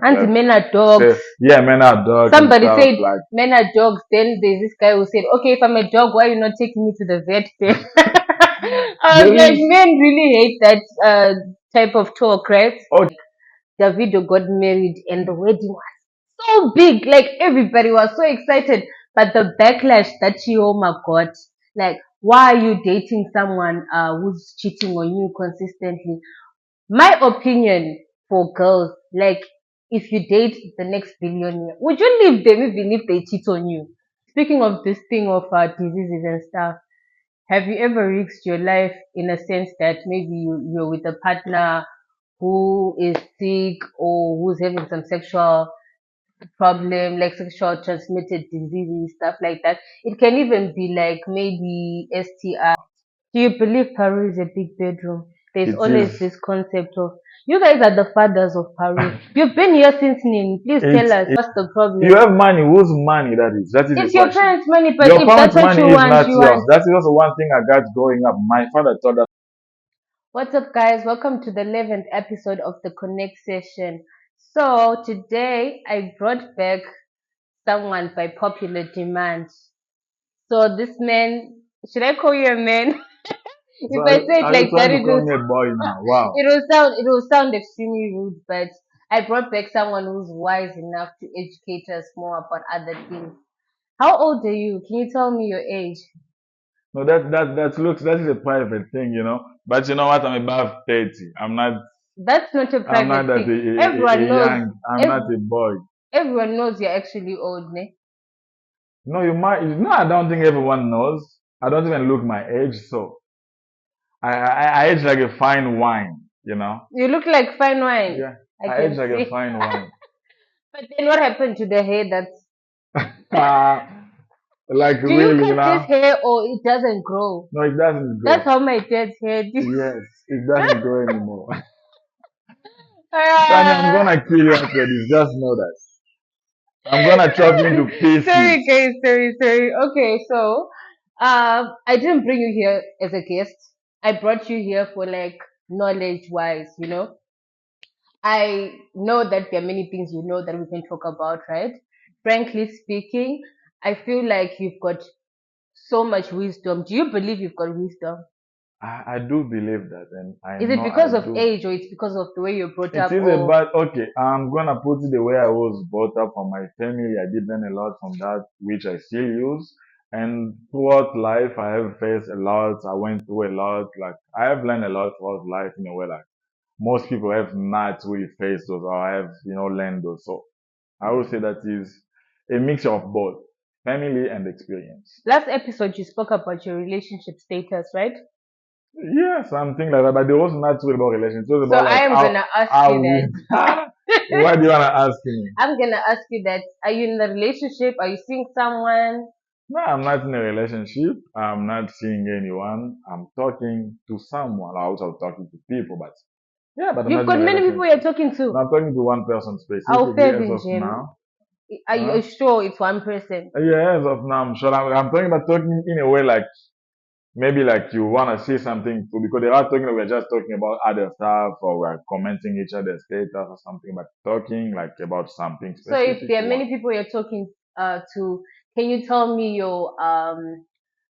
And men are dogs. Yeah, men are dogs and Somebody stuff said like. men are dogs. Then there's this guy who said, "Okay, if I'm a dog, why are you not taking me to the vet?" Then I was There like, is men really hate that type of talk, right? okay. Davido got married and the wedding was so big, like everybody was so excited. But the backlash that Chioma got, like, why are you dating someone who's cheating on you consistently? My opinion for girls, like, if you date the next billionaire, would you leave them even if they cheat on you? Speaking of this thing of diseases and stuff, have you ever risked your life in a sense that maybe you're with a partner who is sick or who's having some sexual problem, like sexual transmitted diseases, stuff like that? It can even be like maybe STI. Do you believe Paru is a big bedroom? There's It always is. this concept of you guys are the fathers of Paru. You've been here since Nin. Please tell us what's the You problem. have money. Whose money that is? That is the It's your question. parents' money, but Your if that's parents' what you money is want, not you yours. want. That is also one thing I got growing up. My father told us. What's up, guys? Welcome to the 11th episode of the Connect session. So, today I brought back someone by popular demand. So, this man, should I call you a man? So If I say it are you like that, trying to call me a boy now? Wow. it will sound extremely rude, but I brought back someone who's wise enough to educate us more about other things. How old are you? Can you tell me your age? No, that is a private thing, you know. But you know what? I'm above 30. That's not a I'm not private that thing. Everyone a knows. young. I'm not Ev- a boy. everyone knows you're actually old, ne? No, you might. No, I don't think everyone knows. I don't even look my age, so I age like a fine wine, you know. You look like fine wine. Yeah, I I age can like a see. fine wine. But then what happened to the hair? That's Uh, like do you really, you cut this know. hair or it doesn't grow? No, it doesn't That's grow. how my dad's hair did. Yes, it doesn't grow anymore. Tanya, I'm Ah. gonna kill you after this. Just know that. I'm gonna chop you into Sorry, pieces. guys. Sorry. Okay, so I didn't bring you here as a guest. I brought you here for like knowledge wise. I know that there are many things that we can talk about, right? Frankly speaking, I feel like you've got so much wisdom. Do you believe you've got wisdom? I do believe that, and I Is it know I because of do. age or it's because of the way you're brought It up is or about okay. I'm gonna put it the way I was brought up from my family. I did learn a lot from that, which I still use. And throughout life, I have faced a lot. I went through a lot. Like I have learned a lot throughout life in a way like most people have not really faced those, or I have learned those. So I would say that is a mixture of both family and experience. last episode you spoke about your relationship status, right? Yeah, something like that. But it was not really about relationships. It was So about I like am gonna ask how you we. that. What do you wanna ask me? I'm gonna ask you that. Are you in a relationship? Are you seeing someone? No, I'm not in a relationship. I'm not seeing anyone. I'm talking to someone. I was talking to people, but yeah, but I'm You've not in got a many people you're relationship. talking No, to. I'm talking to one person I'll specifically fair as of Jim. now. Are you Huh? sure it's one person? Yeah, as of now, I'm sure. I'm talking about talking in a way like maybe like you wanna say something too, because they are talking. We're just talking about other stuff, or we're commenting each other's status or something, but talking like about something So if specific. there are One. many people you're talking to, can you tell me your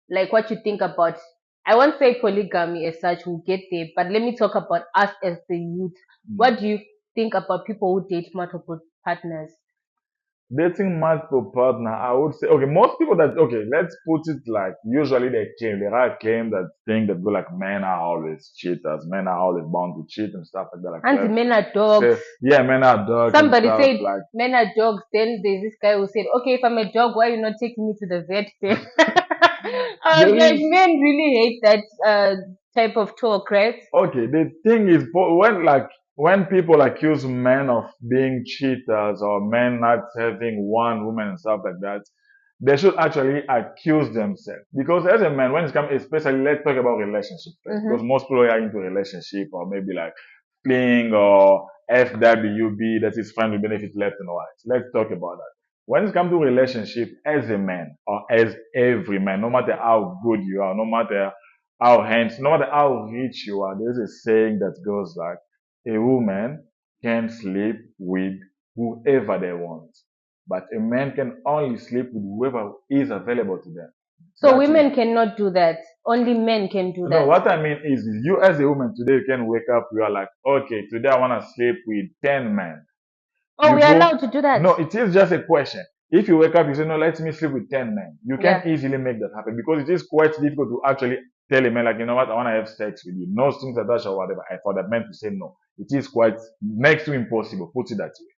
like what you think about, I won't say polygamy as such, we'll get there, but let me talk about us as the youth. Mm. What do you think about people who date multiple partners? Dating multiple partner, I would say, okay, most people that, okay, let's put it like, usually there are claims that think that go like men are always cheaters, men are always bound to cheat and stuff like that. Like, And men are dogs. yeah, men are dogs and Somebody stuff. said Like, men are dogs. Then there's this guy who said, "Okay, if I'm a dog, why are you not taking me to the vet?" Then I was there like, is, men really hate that type of talk, right? okay, the thing is, when people accuse men of being cheaters or men not having one woman and stuff like that, they should actually accuse themselves. Because as a man, when it comes, especially let's talk about relationships first, because Mm-hmm. most people are into relationship or maybe like fling or FWB, that is friend with benefit left and right. Let's talk about that. When it comes to relationship, as a man or as every man, no matter how good you are, no matter how handsome, no matter how rich you are, there's a saying that goes like, a woman can sleep with whoever they want, but a man can only sleep with whoever is available to them. So That is women cannot do that. Only men can do no. that. What I mean is, you as a woman today, you can wake up. You are like, okay, today I want to sleep with 10 men. Oh, You we are go. allowed to do that. No, it is just a question. If you wake up, you say, no, let me sleep with 10 men. You can Yeah. easily make that happen because it is quite difficult to actually tell a man like, you know what, I want to have sex with you. No strings attached or whatever. And for that man to say no, it is quite next to impossible. Put it that way.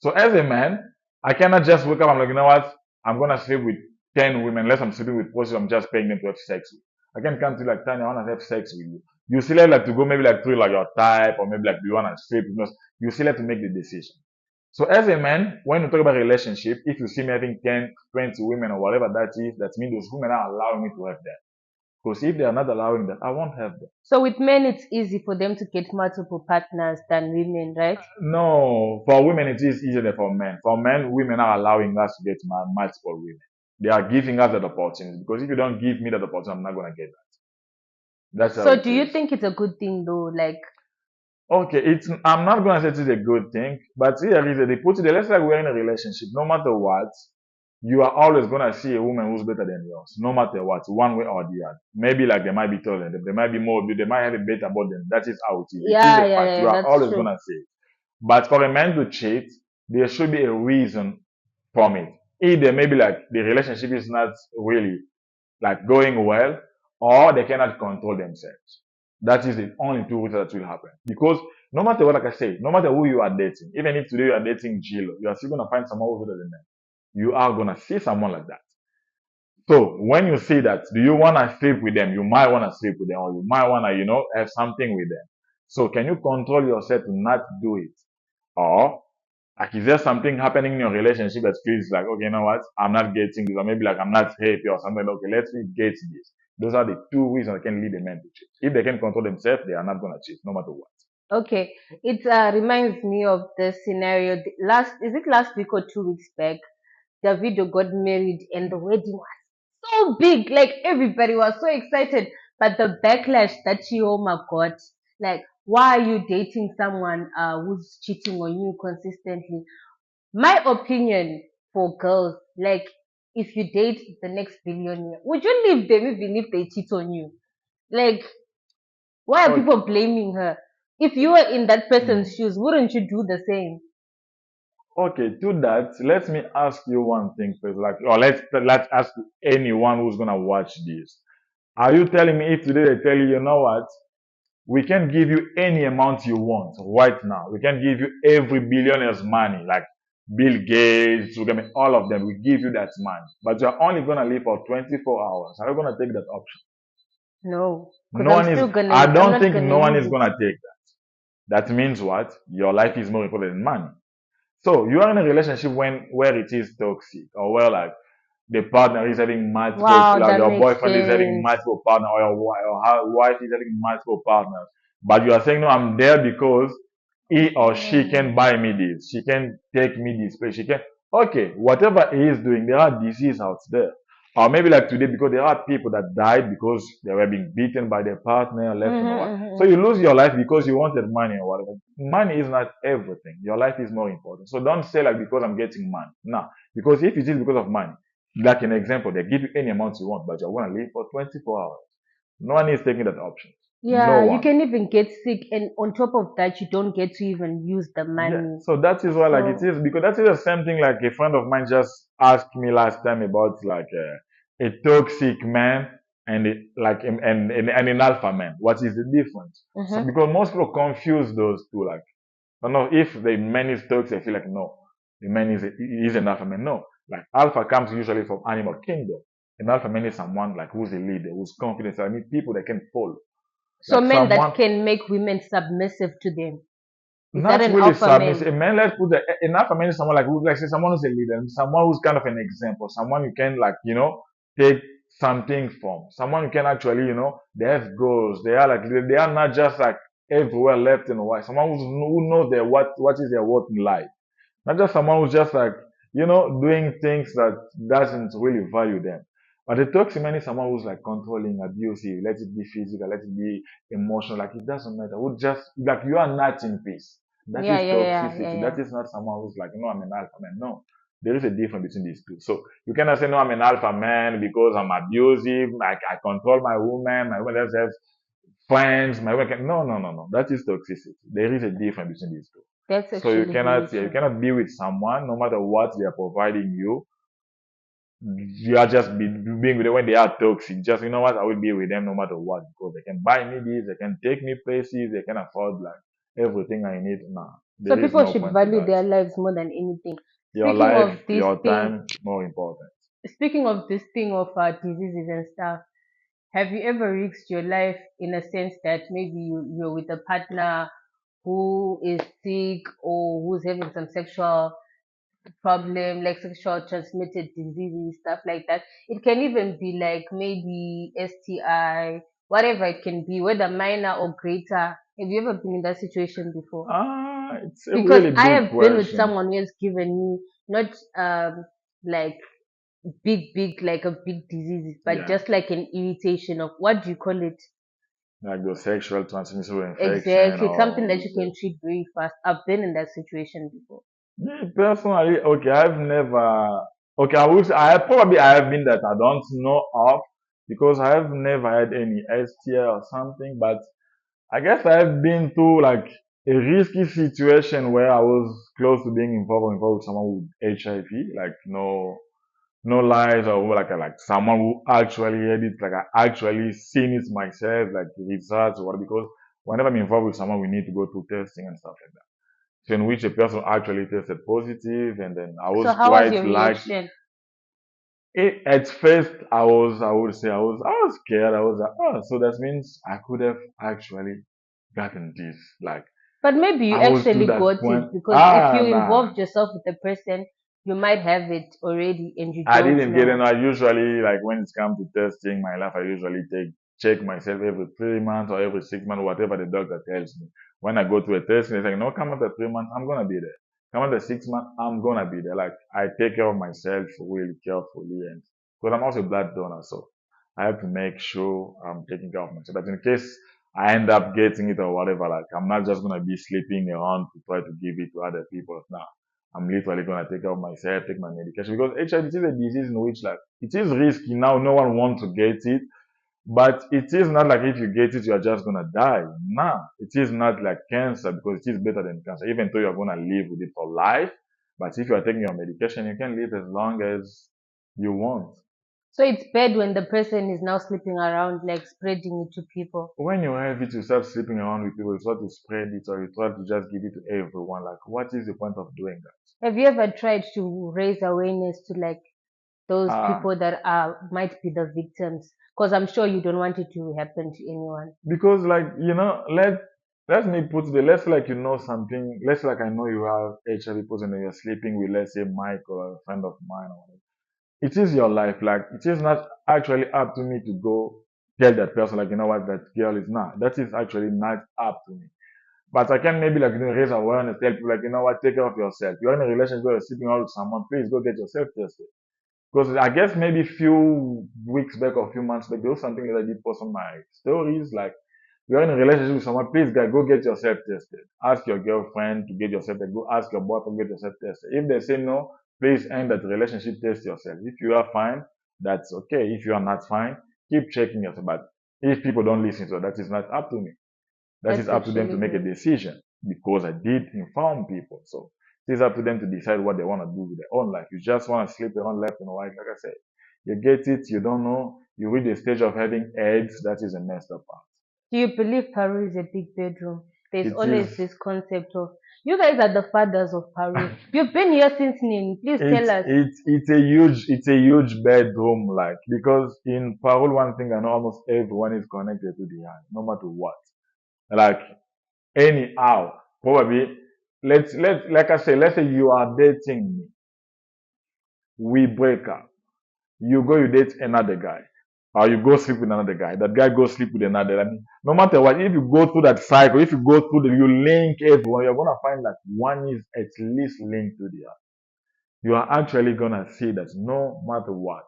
So as a man, I cannot just wake up. I'm like, you know what? I'm gonna sleep with 10 women unless I'm sleeping with prostitutes. I'm just paying them to have sex with. I can come to you like, Tanya, I wanna have sex with you. You still have like to go maybe like through like your type or maybe like do you wanna sleep with us? You still have to make the decision. So as a man, when you talk about relationship, if you see me having 10, 20 women or whatever that is, that means those women are allowing me to have that. Because if they are not allowing that, I won't have that. So with men, it's easy for them to get multiple partners than women, right? No, for women it is easier than for men. For men, women are allowing us to get multiple women. They are giving us that opportunity because if you don't give me that opportunity, I'm not gonna get that. That's how So it do you is. think it's a good thing though? Like, Okay, it's I'm not gonna say it's a good thing, but here is they put it there. Let's say we're in a relationship. No matter what, you are always gonna see a woman who's better than yours, no matter what, one way or the other. Maybe like they might be taller than them, they might be more, they might have a better body than them. That is how it is. It is yeah, a yeah, fact. yeah, You yeah, are that's always true. gonna see it. But for a man to cheat, there should be a reason from it. Either maybe like the relationship is not really like going well, or they cannot control themselves. That is the only two reasons that will happen. Because no matter what, like I say, no matter who you are dating, even if today you are dating Jill, you are still gonna find someone who's better than them. You are gonna see someone like that. So when you see that, do you wanna sleep with them? You might wanna sleep with them, or you might wanna, have something with them. So can you control yourself to not do it? Or like, is there something happening in your relationship that feels like, okay, you know what? I'm not getting this, or maybe like I'm not happy or something. Okay, let me get this. Those are the two reasons that can lead a man to cheat. If they can control themselves, they are not gonna cheat, no matter what. Okay, it reminds me of the scenario. Last, is it last week or 2 weeks back? Davido got married and the wedding was so big. Like everybody was so excited. But the backlash that Chioma got, like, why are you dating someone who's cheating on you consistently? My opinion for girls, like, if you date the next billionaire, would you leave them even if they cheat on you? Like, why are Okay. people blaming her? If you were in that person's Hmm. shoes, wouldn't you do the same? Okay, to that, let me ask you one thing first. Like, or let's ask anyone who's gonna watch this. Are you telling me if today they tell you, you know what? We can give you any amount you want right now. We can give you every billionaire's money, like Bill Gates, we can all of them. We give you that money, but you're only gonna live for 24 hours. Are you gonna take that option? No, because No one is. I I'm don't not think gonna no one use is it. gonna take that. That means what? Your life is more important than money. So you are in a relationship where it is toxic, or where like the partner is having multiple, Wow, like that your makes boyfriend is having sense. multiple partner, or your wife is having multiple partners. But you are saying, no, I'm there because he or she Mm. can buy me this, she can take me this place, she can. Okay, whatever he is doing, there are diseases out there. Or maybe like today, because there are people that died because they were being beaten by their partner, left and what. So Mm-hmm. you lose your life because you wanted money or whatever. Money is not everything. Your life is more important. So don't say like because I'm getting money. No, because if it is because of money, like an example, they give you any amount you want, but you're going to live for 24 hours. No one is taking that option. No Yeah, you one. can even get sick, and on top of that, you don't get to even use the Yeah. money. So that is why, like, it So, is because that is the same thing. Like a friend of mine just asked me last time about like a toxic man and and an alpha man. What is the difference? So mhm. because most people confuse those two. Like, I don't know if the man is toxic, I feel like no, the man is an alpha man. No, like alpha comes usually from animal kingdom. An alpha man is someone like who's a leader, who's confident. So I need people that can follow. So Like men someone that can make women submissive to them. Is that not an really alpha submissive. man? A man, let's put an alpha man is someone like who, like say someone who's a leader, someone who's kind of an example, someone you can like take something from, someone you can actually they have goals. They are like they are not just like everywhere left and right. Someone who knows their what is their worth in life. Not just someone who's just like, doing things that doesn't really value them. But the toxic man is someone who's like controlling, abusive, let it be physical, let it be emotional, like it doesn't matter. Who just like you are not in peace. That Yeah, is yeah, yeah, yeah, toxicity. yeah. That is not someone who's like, no, I'm an alpha man. No, there is a difference between these two. So you cannot say, no, I'm an alpha man because I'm abusive. I control my woman. My woman doesn't have friends. My woman can. No, no, no, no. That is toxicity. There is a difference between these two. That's So you actually very cannot, yeah, you true. cannot be with someone no matter what they are providing you. You are just being with them when they are toxic. Just, you know what, I will be with them no matter what because they can buy me this, they can take me places, they can afford like everything I need. Nah, So there is people no should point to value that. their lives more than anything. Your Speaking life, of this your thing, time, more important. speaking of this thing of diseases and stuff, have you ever risked your life in a sense that maybe you're with a partner who is sick or who's having some sexual problem, like sexual transmitted diseases, stuff like that? It can even be like maybe STI, whatever it can be, whether minor or greater. Have you ever been in that situation before? It's a Because really I big have been with question. someone who has given me not like big like a big disease, but Yeah, just like an irritation of, what do you call it? like the sexual transmissible infection Exactly. It's something that or you can treat very fast. I've been in that situation before. me personally, okay, I've never, okay, I would say I have been that I don't know of because I have never had any STI or something, but I guess I've been through like a risky situation where I was close to being involved with someone with HIV, like no lies or like someone who actually had it, like I actually seen it myself, like results or what, because whenever I'm involved with someone, we need to go through testing and stuff like that. So in which a person actually tested positive, and then I So was how was quite your like, reaction? at first I would say I was scared. I was like, oh, so that means I could have actually gotten this. Like But maybe you I was to actually that got point. it, because if you Nah, involved yourself with the person, you might have it already and you I don't didn't get it. know. I usually like when it comes to testing my life, I usually take check myself every 3 months or every 6 months, whatever the doctor tells me. When I go to a test, they say, no, come after 3 months, I'm gonna be there. Come after 6 months, I'm gonna be there. Like I take care of myself really carefully, and because I'm also a blood donor, so I have to make sure I'm taking care of myself. But in case I end up getting it or whatever, like I'm not just gonna be sleeping around to try to give it to other people. Now I'm literally gonna take care of myself, take my medication because HIV is a disease in which like it is risky. Now no one wants to get it, but it is not like if you get it, you are just gonna die. Nah, it is not like cancer because it is better than cancer, even though you are gonna live with it for life. But if you are taking your medication, you can live as long as you want. So it's bad when the person is now sleeping around, like spreading it to people. When you have it, you start sleeping around with people, you try to spread it or you try to just give it to everyone. Like, what is the point of doing that? Have you ever tried to raise awareness to like those Ah, people that are might be the victims? Because I'm sure you don't want it to happen to anyone. because like let me put the let's like you know something. Let's like I know you have HIV positive and you're sleeping with let's say Mike or a friend of mine or whatever. It is your life. Like it is not actually up to me to go tell that person like you know what that girl is not. That is actually not up to me. But I can maybe like raise awareness, tell people like you know what, take care of yourself. You're in a relationship, you're sleeping out with someone, please go get yourself tested. Because I guess maybe few weeks back or few months back, there was something that I did post on my stories. Like, you're in a relationship with someone, please, guys, go get yourself tested. Ask your girlfriend to get yourself tested. Go ask your boyfriend to get yourself tested. If they say no, please end that relationship, test yourself. If you are fine, that's okay. If you are not fine, keep checking yourself. But if people don't listen to that is not up to me. That is That's up to them to actually make a very decision because I did inform people. So it is up to them to decide what they want to do with their own life. You just want to sleep around left and right, like I said. You get it, you don't know, you reach the stage of having AIDS, that is a messed up part. Do you believe Paru is a big bedroom? There's It always is this concept of, you guys are the fathers of Paru. You've been here since Nin. Please tell us. it's a huge bedroom like because in Parole one thing I know almost everyone is connected to the hand, no matter what. Like anyhow, probably let's like I say, let's say you are dating me, we break up. You go, you date another guy, or you go sleep with another guy. That guy goes sleep with another. I mean, no matter what, if you go through that cycle, if you go through the, you link everyone, you're gonna find that one is at least linked to the other. You are actually gonna see that no matter what.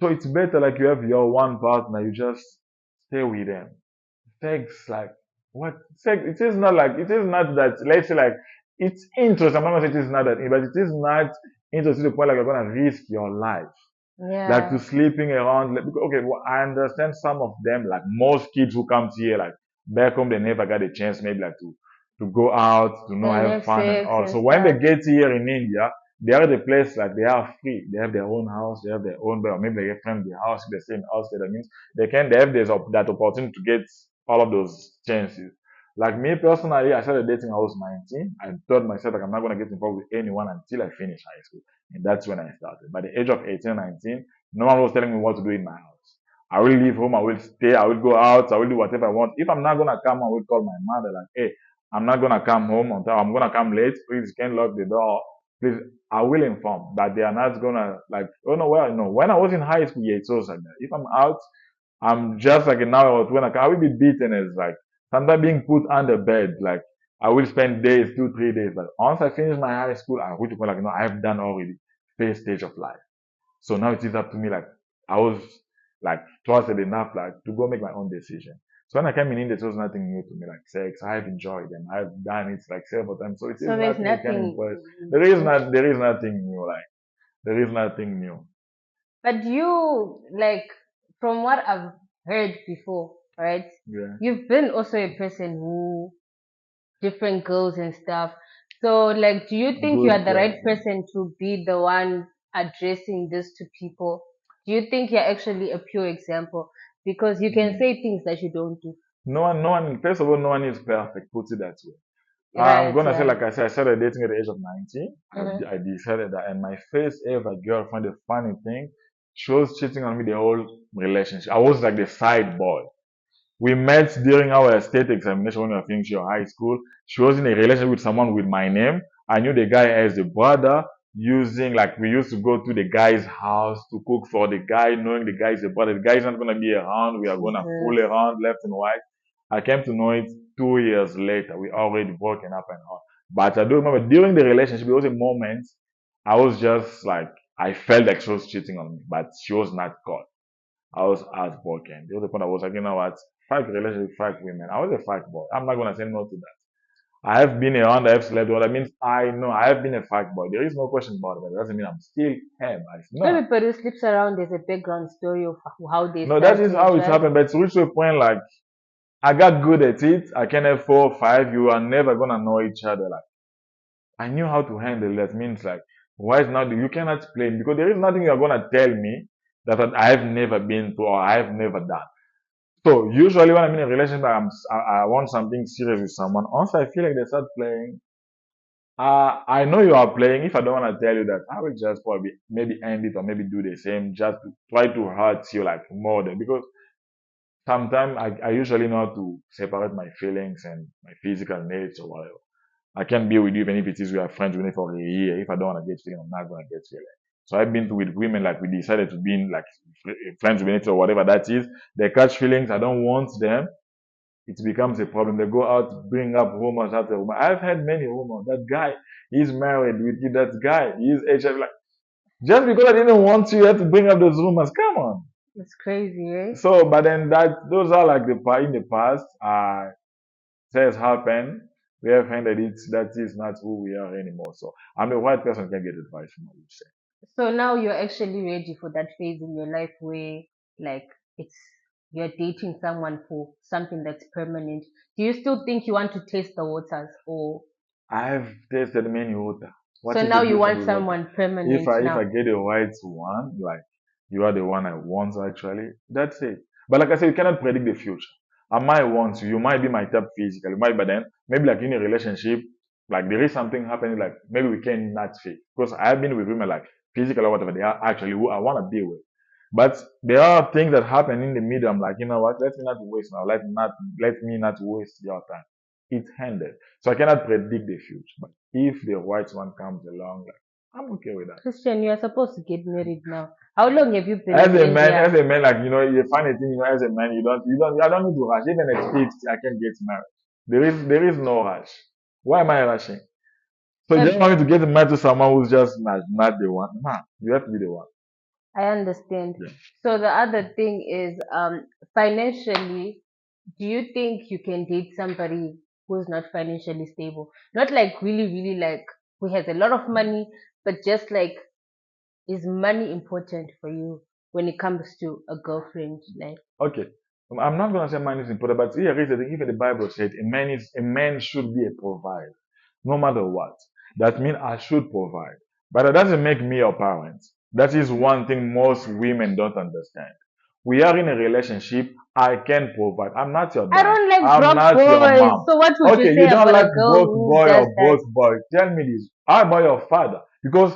So it's better like you have your one partner, you just stay with them. Takes like what it is not like it is not that, let's say, like, it's interesting. I'm not gonna say it is not that, but it is not interesting to the point like you're gonna risk your life, like to Yeah. sleeping around. Like, okay, well, I understand some of them, like most kids who come to here, like back home, they never got a chance, maybe like to go out, to know, And have have fun and sex all. and So when they stuff. get here in India, they are the place like they are free. They have their own house, they have their own bed, or maybe they have friends in the house, if they stay in the house. That means they have that opportunity to get all of those chances. Like me personally, I started dating. I was 19. I told myself like I'm not gonna get involved with anyone until I finish high school, and that's when I started. By the age of 18, 19, no one was telling me what to do in my house. I will leave home. I will stay. I will go out. I will do whatever I want. If I'm not gonna come, I will call my mother like, hey, I'm not gonna come home on time. I'm gonna come late. Please, you can lock the door. Please, I will inform. But they are not gonna like. Oh no, well, no. When I was in high school, yeah, it's also like that. If I'm out, I'm just like an hour or two, and I will be beaten as like sometimes being put under bed. Like I will spend days, 2, 3 days. But once I finish my high school, I will like, I've done already first stage of life. So now it is up to me. Like I was like trusted enough, like to go make my own decision. So when I came in India, it was nothing new to me. Like sex, I've enjoyed them. I've done it like several times. So it is So there's nothing you can nothing. impress. There is nothing new. Like there is nothing new. But you, like, from what I've heard before, right? Yeah. You've been also a person who different girls and stuff. So, like, do you think you Good are the right question. person to be the one addressing this to people? Do you think you're actually a pure example? Because you can Mm. say things that you don't do. No one, first of all, no one is perfect. Put it that way. I'm Right, gonna say, yeah. like I said, I started dating at the age of 19. Mm-hmm. I decided that, and my first ever girlfriend, the funny thing, she was cheating on me the whole relationship. I was like the side boy. We met during our state examination when we were finishing high school. She was in a relationship with someone with my name. I knew the guy as the brother, using like we used to go to the guy's house to cook for the guy, knowing the guy is the brother. The guy is not gonna be around. We are gonna fool Jesus. around left and right. I came to know it 2 years later. We already broken up and all. But I do remember during the relationship, there was a moment I was just like I felt like she was cheating on me, but she was not caught. I was heartbroken. There was a point I was like, you know what? Fight relationship, fight women. I was a fight boy. I'm not gonna say no to that. I have been around, I have slept with. That means I know I have been a fight boy. There is no question about it. That doesn't mean I'm still him. No, Everybody who sleeps around, there's a background story of how they no, that is started, how it right? happened. But to reach to a point like I got good at it. I can have 4 or 5. You are never gonna know each other. Like I knew how to handle that. Means like why is not you cannot explain because there is nothing you're gonna tell me that I have never been through or I have never done. So usually when I'm in a relationship, I want something serious with someone. Once I feel like they start playing, I know you are playing. If I don't want to tell you that, I will just probably maybe end it or maybe do the same, just to try to hurt you like more than because sometimes I usually know how to separate my feelings and my physical needs or whatever. I can be with you even if it is we are friends with me for a year. If I don't want to get feeling, I'm not gonna get feeling. So I've been with women like we decided to be in like friends with each or whatever that is. They catch feelings. I don't want them. It becomes a problem. They go out, bring up rumors after rumors. I've had many rumors. That guy, he's married with you. That guy, he's HIV. Like, just because I didn't want you, you have to bring up those rumors. Come on. It's crazy, right? So, but then those are like in the past. Things happen. We have found that that is not who we are anymore. So, I'm the right person can get advice from, I would say. So now you're actually ready for that phase in your life where, like, it's you're dating someone for something that's permanent. Do you still think you want to taste the waters, or I've tasted many water. What so is now the you difference want with water? someone If permanent I now? get the right one, like you are the one I want actually, that's it. But like I said, you cannot predict the future. I might want you, you might be my type physically, might but then maybe like in a relationship, like there is something happening, like maybe we can not fit. Because I've been with women like physical or whatever, they are actually who I want to be with. But there are things that happen in the middle. I'm like, you know what? Let me not waste now. Let me not waste your time. It ended. So I cannot predict the future. But if the right one comes along, like, I'm okay with that. Christian, you are supposed to get married now. How long have you been in As India? a man, like you find a thing, as a man, I don't need to rush. Even at 50, I can get married. There is no rush. Why am I rushing? So you just Okay, want me to get married to someone who's just not the one? Nah, you have to be the one. I understand. Yeah. So the other thing is, financially. Do you think you can date somebody who's not financially stable? Not like really, really like who has a lot of money, but just like is money important for you when it comes to a girlfriend? Like, Okay. I'm not gonna say man is important, but here is the thing. Even the Bible said a man should be a provider, no matter what. That means I should provide. But that doesn't make me your parent. That is one thing most women don't understand. We are in a relationship. I can provide. I'm not your I dad. don't like I'm broke not your boys. mom. So what would you Okay, say you don't about like a girl both who boy does or that? both boy. Tell me this. How about your father? Because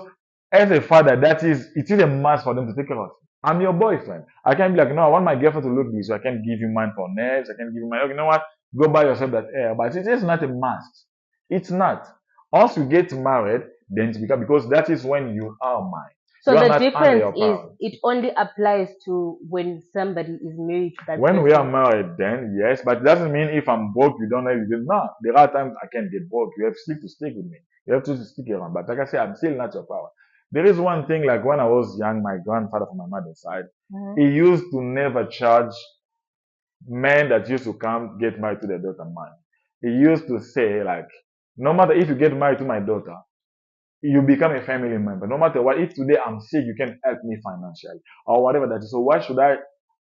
as a father, it is a must for them to take care of you. I'm your boyfriend. I can't be like, no, I want my girlfriend to look this, so I can give you mine for nails. I can give you my, okay, you know what? Go buy yourself that hair. But it is not a must. It's not. Once you get married, then it's because that is when you are mine. So You are the not under difference your is parents. it only applies to when somebody is married to that When we are person. married, then yes, but it doesn't mean if I'm broke, you don't know you do not. There are times I can get broke. You have still to stick with me. You have to stick around. But like I say, I'm still not your power. There is one thing, like when I was young, my grandfather from my mother's side, he Mhm. used to never charge men that used to come get married to their daughter money. He used to say, like, no matter if you get married to my daughter, you become a family member. No matter what, if today I'm sick, you can help me financially or whatever that is. So why should I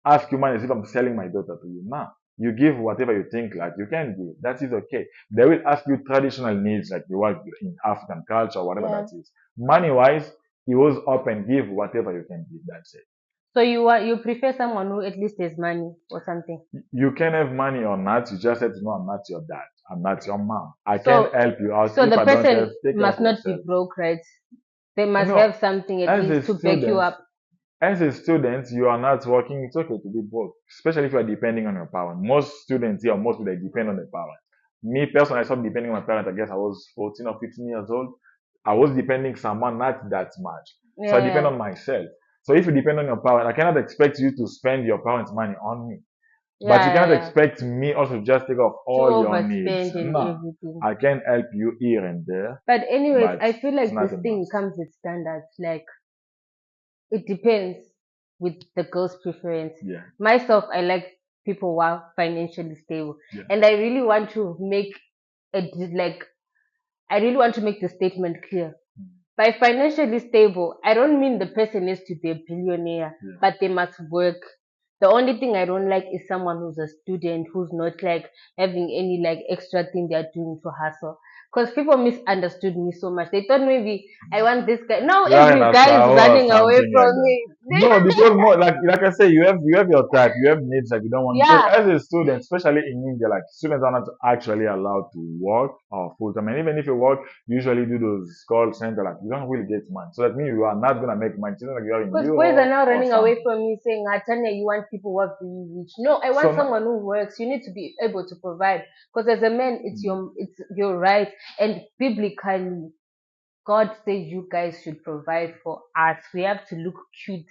ask you money as if I'm selling my daughter to you? Nah, you give whatever you think like you can give. That is okay. They will ask you traditional needs like you want in African culture or whatever Yeah. that is. Money wise, he was open, give whatever you can give. That's it. So you prefer someone who at least has money or something. You can have money or not. You just have to know I'm not your dad. I'm not your mom. I can So help you out. so If the I don't have, person take care of must not yourself. be broke, right? They You must know, have something at as a least to back you student, up. as a student, you are not working. It's okay to be broke, especially if you are depending on your parent. Most students here, most people, they depend on their parent. Me personally, I stopped depending on my parents. I guess I was 14 or 15 years old. I was depending someone not that much, so I Yeah, depend yeah, on myself. So if you depend on your parent, I cannot expect you to spend your parents' money on me. But you yeah, yeah, cannot yeah. expect me also to just take off To all your needs. overspend and No, everything. I can help you here and there, But anyways, but I feel it's like not this a thing must. comes with standards. Like it depends with the girl's preference. Yeah, Myself, I like people who are financially stable, yeah. and I really want to make it like I really want to make the statement clear. By financially stable, I don't mean the person needs to be a billionaire, Yeah. but they must work. The only thing I don't like is someone who's a student who's not like having any like extra thing they're doing to hustle. Because people misunderstood me so much. They thought maybe I want this guy. Now You are in every a guy is or running away something from like that. me. No, because more like I say, you have your type, you have needs that you don't want. Because Yeah, as a student, especially in India, like students are not actually allowed to work or full time. And even if you work, you usually do those call center, like you don't really get money. So that means you are not gonna make money. It's not like you are in because boys are Europe now or running away something. from me saying, Tanya, you want people who are really rich. No, I So want now, someone who works. You need to be able to provide. Because as a man, it's your right. And biblically, God says you guys should provide for us. We have to look cute.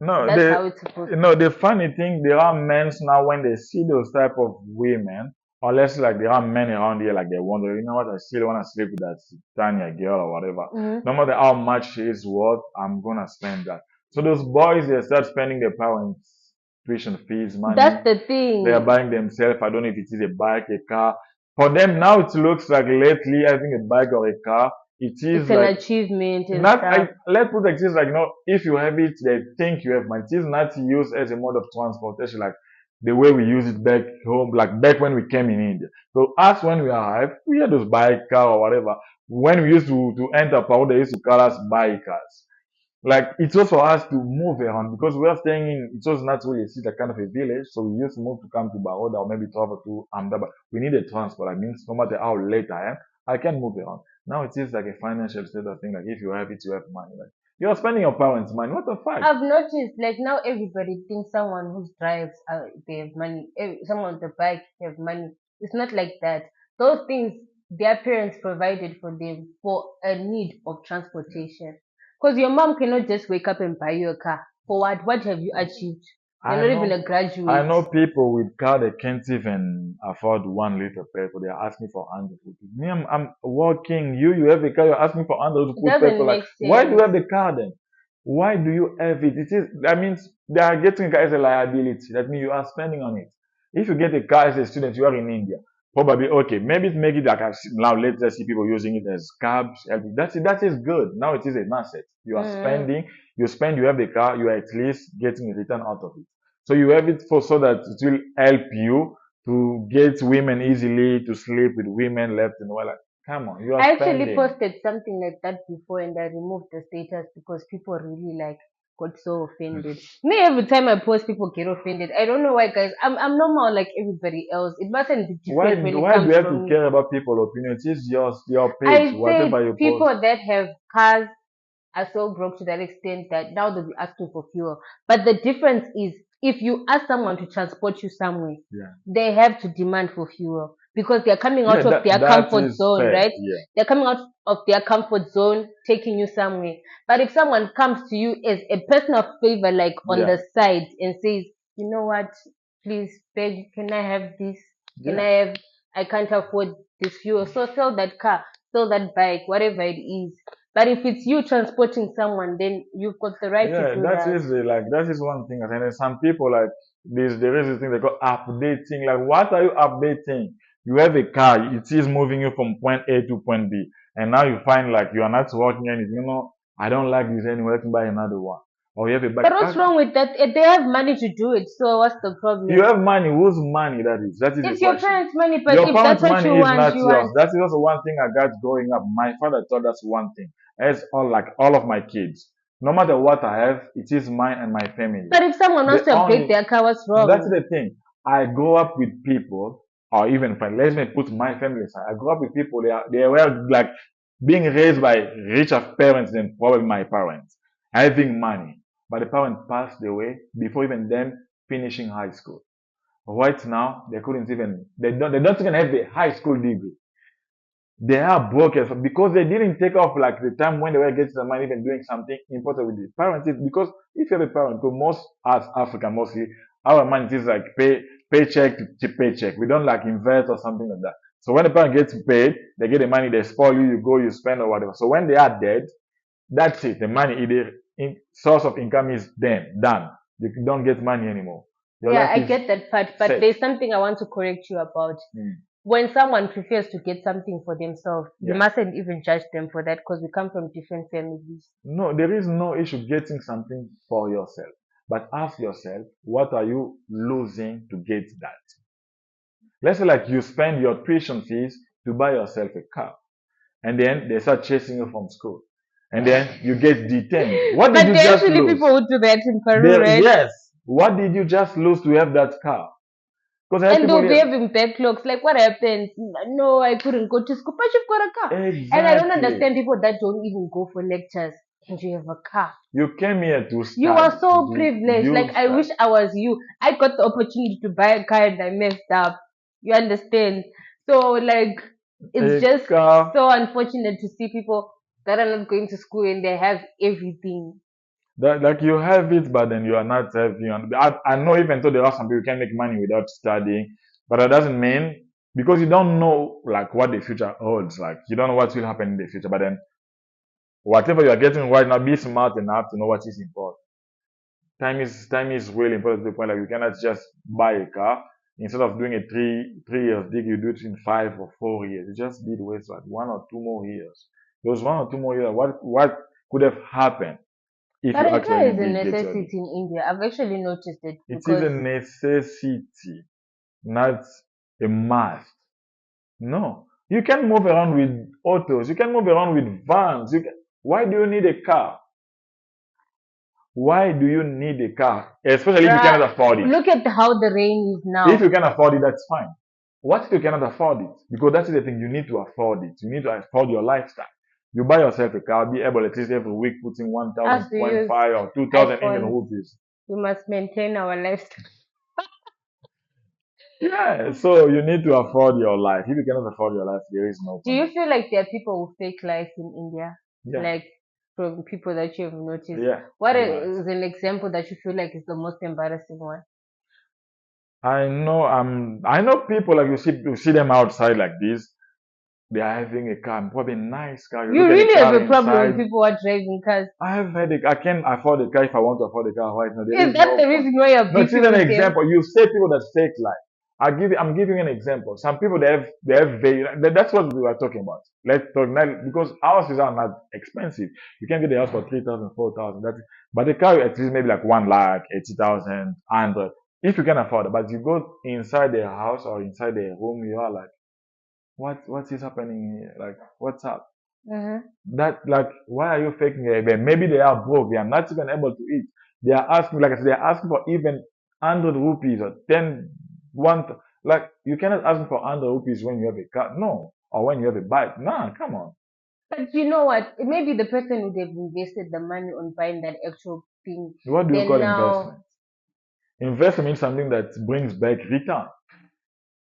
no, That's how it's supposed to be. the funny thing, there are men now when they see those type of women, unless like there are men around here, like they wonder, you know what, I still want to sleep with that Tanya girl or whatever. Hmm. No matter how much she is worth, I'm gonna spend that. So those boys, they start spending their parents' tuition fees, money. That's the They are thing. buying themselves. I don't know if it is a bike, a car. For them now, it looks like lately having a bike or a car, it is It's an like achievement and not stuff. let's put it like this, like if you have it, they think you have money. It is not used as a mode of transportation like the way we use it back home, like back when we came in India. So us when we arrived, we had those bike car or whatever. When we used to enter Pau, they used to call us bikers. Like it was for us to move around because we are staying in it was not really a city, kind of a village. So we used to move to come to Baroda or maybe travel to Ahmedabad. We needed transport. That means no matter how late I am, I can move around. Now it is like a financial status thing. Like if you have it, you have money. Like you're spending your parents' money. What the fuck? I've noticed, like now everybody thinks someone who drives, they have money. Someone on the bike, they have money. It's not like that. Those things their parents provided for them for a need of transportation. Because your mom cannot just wake up and buy you a car. For what? What have you achieved? You're I not even know a I graduate. know people with car they can't even afford 1 liter petrol. They are asking for 100 rupees. Me, I'm working. You have a car. You're asking for 100 to It put doesn't petrol. Like make why do you sense. have the car then? Why do you have it? It is that means they are getting it as a liability. That means you are spending on it. If you get a car as a student, you are in India. Probably okay. Maybe make it like now. Let's see people using it as cabs. That's it. That is good. Now it is an asset. You are Mm. spending. You spend. You have the car. You are at least getting a return out of it. So you have it for so that it will help you to get women easily, to sleep with women left and right. Like, come on, you are I actually spending. posted something like that before and I removed the status because people really like got so offended. Me, every time I post, people get offended. I don't know why, guys. I'm normal like everybody else. It mustn't be Why? different when it Why do comes you have to from me. care about people's opinion? It is your page. I Whatever said you post. people that have cars are so broke to that extent that now they'll be asking for fuel. But the difference is if you ask someone to transport you somewhere, Yeah. they have to demand for fuel because they're coming Yeah. out of their That comfort is zone, fair. right? Yeah. They're coming out of their comfort zone, taking you somewhere. But if someone comes to you as a person of favor, like on Yeah. the side, and says, you know what, please, beg, can I have this? Can Yeah. I have, I can't afford this fuel. So sell that car, sell that bike, whatever it is. But if it's you transporting someone, then you've got the right to Yeah, do that that. is that is one thing. And then some people like this, there is this thing they call updating. Like, what are you updating? You have a car, it is moving you from point A to point B, and now you find like you are not working anything. You know, I don't like this anymore. Let me buy another one. Or you have a bike. But what's wrong with that? They have money to do it. So what's the You problem? have money. Whose money that is? That is the It's your question. parents' money, but Your if that's parents' what you money is want, not you yours. want. That is also one thing I got growing up. My father taught us one thing. As all of my kids, no matter what I have, it is mine and my family. But if someone wants The to upgrade only their car, what's That's wrong? the thing. I grow up with people, or even if I let me put my family aside, I grew up with people. They were like being raised by richer parents than probably my parents, having money, but the parents passed away before even them finishing high school. Right now, they don't even have the high school degree. They are broken because they didn't take off like the time when they were getting the money, even doing something important with the parents. Because if you have a parent, because most as African mostly, our money is like paycheck to paycheck. We don't like invest or something like that. So when the parent gets paid, they get the money, they spoil you, you go, you spend or whatever. So when they are dead, that's it. The money, the source of income is then done. You don't get money anymore. Your Yeah, life I is get that part, but set. there's something I want to correct you about. Mm. When someone prefers to get something for themselves, you Yeah. mustn't even judge them for that because we come from different families. No, there is no issue getting something for yourself. But ask yourself, what are you losing to get that? Let's say like you spend your tuition fees to buy yourself a car, and then they start chasing you from school, and then you get detained. What did But you there are just actually lose? people who do that in Peru, There, right? yes. What did you just lose to have that car? Because I have And people they'll be here. having backlogs. Like, what happened? No, I couldn't go to school, but you've got a car. And I don't Exactly. understand people that don't even go for lectures and you have a car. You came here to You study. are so Do privileged. you Like, I wish study? I was you. I got the opportunity to buy a car and I messed up. You understand? So, like, it's A just car. so unfortunate to see people that are not going to school and they have everything. That like you have it, but then you are not having. I know even though there are some people who can make money without studying, but that doesn't mean because you don't know like what the future holds. Like you don't know what will happen in the future. But then whatever you are getting right now, be smart enough to know what is important. Time is really important to the point like you cannot just buy a car instead of doing a three years degree, you do it in 5 or 4 years. You just did waste like 1 or 2 more years. Those 1 or 2 more years, what could have happened if But you a car actually is a did get your necessity degree? in India. I've actually noticed it It is a because necessity, not a must. No, you can move around with autos. You can move around with vans. Why do you need a car? Why do you need a car? Especially if you bruh, cannot afford it. look at how the rain is If now. you can afford it, that's fine. What if you cannot afford it? Because that's the thing. You need to afford it. You need to afford your lifestyle. You buy yourself a car, be able at least every week putting one Us thousand to point use five or 2,000 Indian iPhones, rupees. we must maintain our lifestyle. Yeah, so you need to afford your life. If you cannot afford your life, there is no Do point. you feel like there are people who fake life in India? Yeah, Like from people that you have noticed? yeah, What a lot. is an example that you feel like is the most embarrassing one? I know people like you see them outside like this. They are having a car, probably a nice car. You You look at the really have car a problem with inside. people who are driving cars. I have had I can afford a car if I want to afford a car right now. There Is is that no the point. reason why you're No, it's beefing even an with them? example. You say people that fake life. I'm giving you an example. Some people they have very that's what we were talking about. Let's talk now because houses are not expensive. You can get a house for 3,000, 4,000. That's but the car at least maybe like 1 lakh, 80,000, 100 if you can afford it. But you go inside the house or inside the room, you are like, what is happening here? Like what's up? Mm-hmm. That like why are you faking it? Maybe they are broke. They are not even able to eat. They are asking, like I said, they are asking for even 100 rupees or 10, one. Like you cannot ask for 100 rupees when you have a car, no, or when you have a bike. Nah, come on. But you know what? Maybe the person would have invested the money on buying that actual thing. What do you Then call now, investment? Investment means something that brings back return.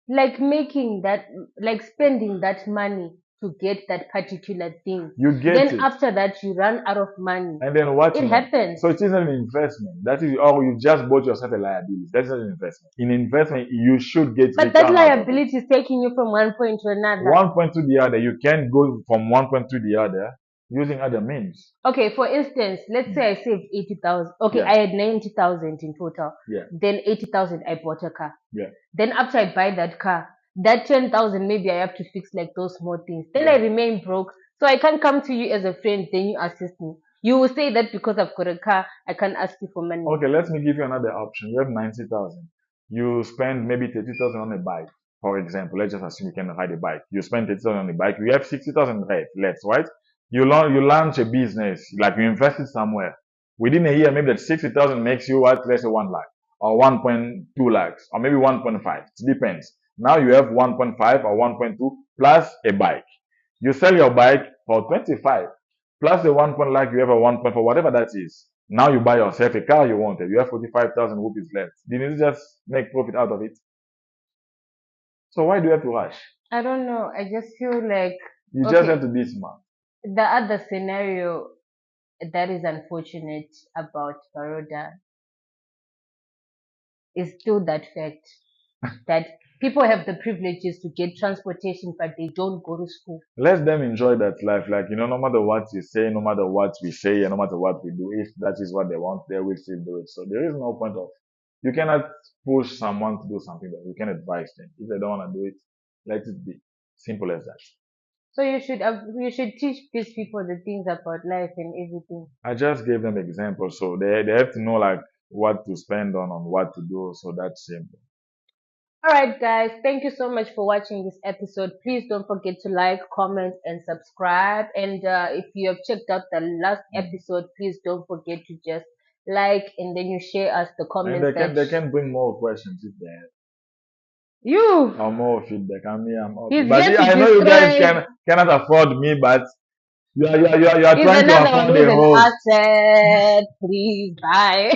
like making that, like spending that money to get that particular thing. You get Then it. after that, you run out of money. And then what It you know. happens. So it isn't an investment. That is, or you just bought yourself a liability. That's not an investment. In investment, you should get But that return out of it. liability is taking you from one point to another. One point to the other. You can go from one point to the other using other means. Okay, for instance, let's say I saved 80,000. Okay, Yeah. I had 90,000 in total. Yeah. Then 80,000, I bought a car. Yeah. Then after I buy that car, that 10,000, maybe I have to fix like those small things. Then Yeah. I remain broke. So I can't come to you as a friend, then you assist me. You will say that because I've got a car, I can't ask you for money. Okay, let me give you another option. You have 90,000. You spend maybe 30,000 on a bike, for example. Let's just assume you can ride a bike. You spend 30,000 on a bike. You have 60,000 left, right? You launch a business, like you invested somewhere. Within a year, maybe that 60,000 makes you what? Let's say 1 lakh or 1.2 lakhs or maybe 1.5. It depends. Now you have 1.5 or 1.2 plus a bike. You sell your bike for 25 plus the 1 lakh, you have a 1.4, whatever that is. Now you buy yourself a car you wanted. You have 45,000 rupees left. Didn't you just make profit out of it? So why do you have to rush? I don't know. I just feel like You just Okay. have to be smart. the other scenario that is unfortunate about Baroda is still that fact that people have the privileges to get transportation, but they don't go to school. Let them enjoy that life. Like, no matter what you say, no matter what we say, and no matter what we do, if that is what they want, they will still do it. So there is no point of, you cannot push someone to do something that you can advise them. If they don't want to do it, let it be. Simple as that. So you should teach these people the things about life and everything. I just gave them examples. So they have to know like what to spend on what to do. So that's simple. All right, guys. Thank you so much for watching this episode. Please don't forget to like, comment, and subscribe. And if you have checked out the last episode, please don't forget to just like and then you share us the And comments they can bring more questions if they have. you. Or more feedback. I mean, I'm up. He's But here to I know you guys destroy. cannot afford me, but you are He's trying to another one afford who's a an host. asset. Please bye.